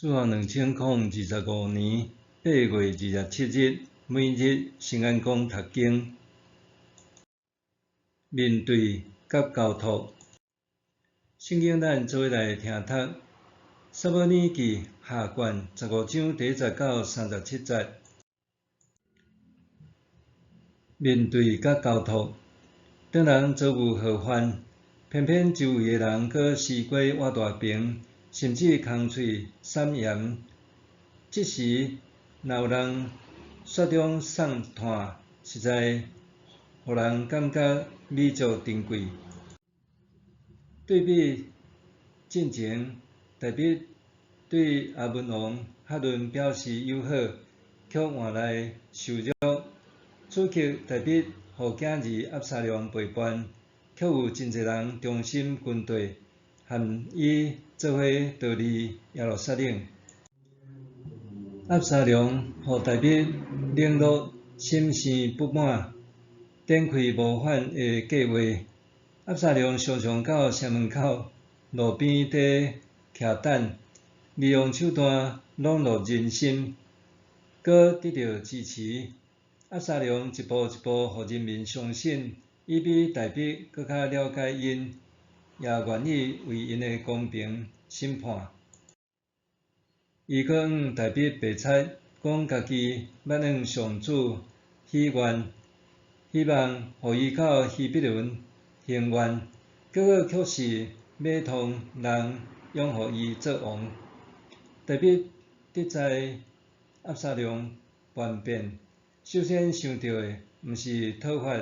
主后2025年8月27日，每日圣安宫读经，面对甲交托。圣经咱做伙来听读。撒母耳记下卷15章第1到37节。面对甲交托，当人遭遇祸患，偏偏周围的人搁西瓜挖大饼，甚至空喙撒盐。这时，若有人雪中送炭，实在互人感觉弥足珍贵。对比进前，大卫对亚文王哈伦表示友好，却换来受辱。此刻大卫互囝儿押沙龙陪伴，却有真侪人忠心军队，和伊做伙逃离耶路撒冷。押沙龙互大卫冷落，心生不满，展开谋反的计划。押沙龙常常到城门口路边底徛等，利用手段笼络人心，搁得到支持。押沙龙一步一步互人民相信，伊比大卫搁较了解因，也愿意为因的公平审判。伊搁向大卫白菜，讲家己要向上主许愿，希望互伊到希伯伦行愿，结果却是要通人拥护伊做王。大卫得知押沙龙叛变，首先想到的毋是讨伐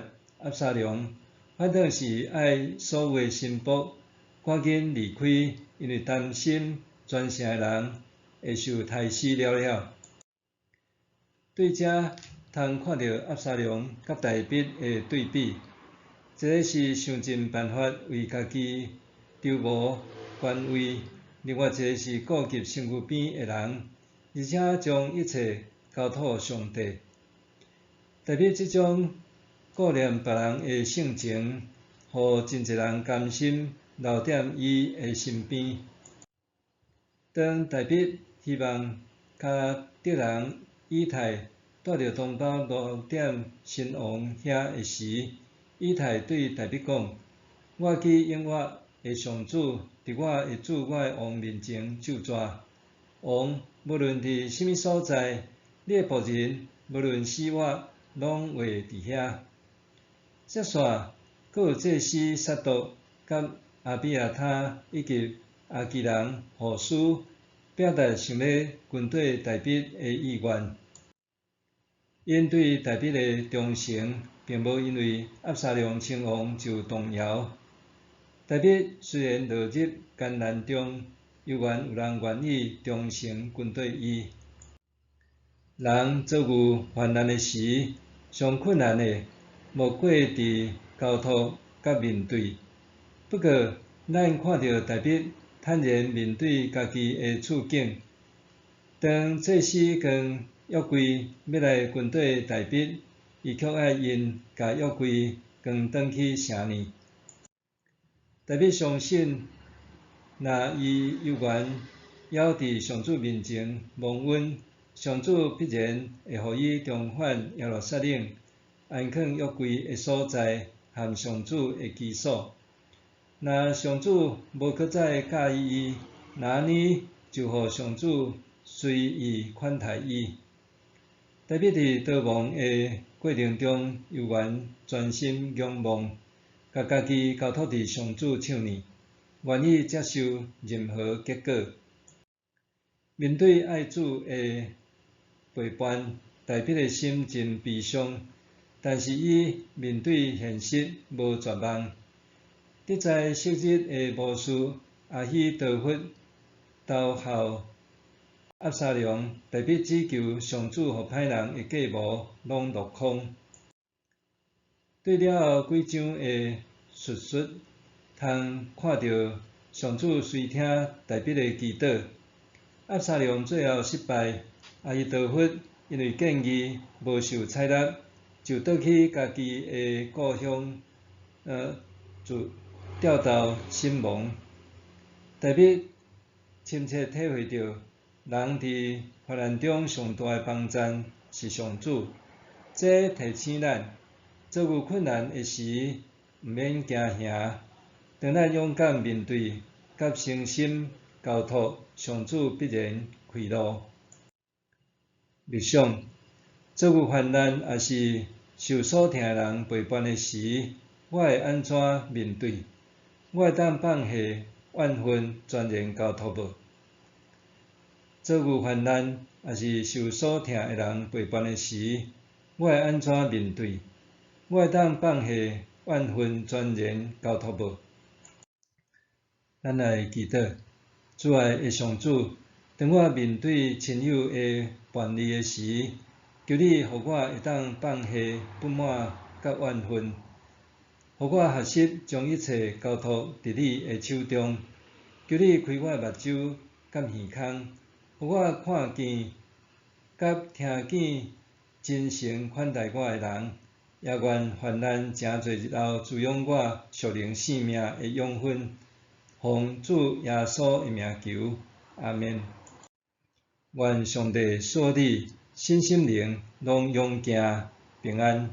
押沙龙，反倒是爱所有的臣仆赶紧离开，因为担心全城的人会受杀死了。对遮通看到押沙龙甲大卫的对比，一个是想尽办法为家己筹谋官位，另外一个是顾及身躯边的人，而且将一切交托上帝。大卫这种顾念别人的性情，互真侪人甘心留踮伊的身边。当大卫希望甲敌人以太带着同胞落踮新王遐的时，以太对大卫讲：“我去应我的上主，伫我会主我的王面前就抓王，无论伫什么所在，你的仆人无论死活，拢会伫遐。”接续，阁有祭司撒督、甲阿比亚他以及阿基人护士，表达想要军队大卫的意愿。因对大卫的忠诚，并无因为押沙龙称王就动摇。大卫虽然落入艰难中，犹原有人愿意忠诚军队伊。人遭遇患难的时，上困难的莫过伫交托甲面对。不过，咱看到大卫坦然面对家己的处境。当祭司将约柜要来军队大卫，伊却爱因甲约柜扛转去城里。大卫相信，若伊犹原还伫上主面前蒙恩，上主必然会予伊重返耶路撒冷，安放约柜的所在和上主的居所。若上主无搁再介意伊，那安尼就互上主随意款待伊。大卫伫逃亡的过程中，犹原专心仰望，甲家己交托伫上主手里，愿意接受任何结果。面对爱主的陪伴，大卫的心真悲伤，但是伊面对现实无绝望。得知昔日的谋士亚希多弗投效押沙龙，大卫只求上主互歹人的计谋拢落空。对了后几章的叙述，通看到上主垂听大卫的祈祷。押沙龙最后失败，亚希多弗因为建议无受采纳，就倒去家己的故乡，就掉到身亡。大卫深切体会到，人伫患难中上大诶帮赞是上主，这提醒咱，做有困难诶时，毋免惊吓，当咱勇敢面对，甲诚心交托，上主必然开路。默想，做有患难也是受所疼诶人陪伴诶时，我会安怎面对？我会当放下怨恨，全然交托无？做有患难也是受所疼诶人陪伴诶时，我会安怎面对？我会当放下怨恨，全然交托无？咱来祈祷，主爱诶上主，当我面对亲友诶叛逆诶时，求你互我会当放下不满甲怨恨，互我学习将一切交托伫你诶手中。求你开我诶目睭甲耳孔，互我看见甲听见真诚款待我诶人，也愿患难诚侪日后滋养我属灵性命诶养分。奉主耶稣诶名求，阿免。愿上帝赐你身心灵拢勇健平安。